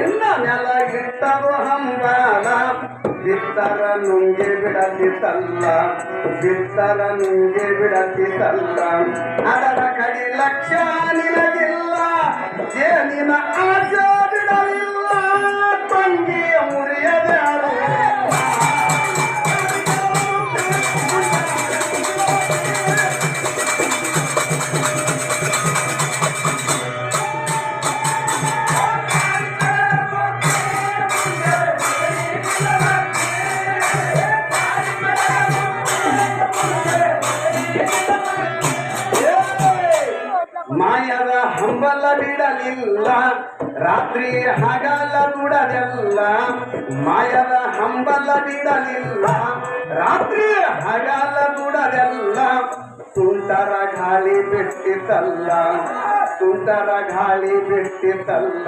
ಇನ್ನ ನೆಲ ಇಟ್ಟರು ಹಂಬಲ ಬಿತ್ತರ ನುಂಗಿ ಬಿಡತಿತ್ತಲ್ಲ ಬಿತ್ತರ ನುಂಗಿ ಬಿಡತಿತ್ತಲ್ಲ ಅದರ ಕಡಿ ಲಕ್ಷ್ಯ ನಿನಗಿಲ್ಲ ಏನಿನ ಆಸೆ ಬಿಡಲಿಲ್ಲ ತಂಗಿ ಮುರಿಯದೆ ಮಾಯದ ಹಂಬಲ ಬಿಡಲಿಲ್ಲ ರಾತ್ರಿ ಹಗಲ ದುಡದೆಲ್ಲ ಮಾಯದ ಹಂಬಲ ಬಿಡಲಿಲ್ಲ ರಾತ್ರಿ ಹಗಲ ದುಡದೆಲ್ಲ ತುಂಟರ ಗಾಳಿ ಬಿಟ್ಟಿತಲ್ಲ ತುಂಟರ ಗಾಳಿ ಬಿಟ್ಟಿತಲ್ಲ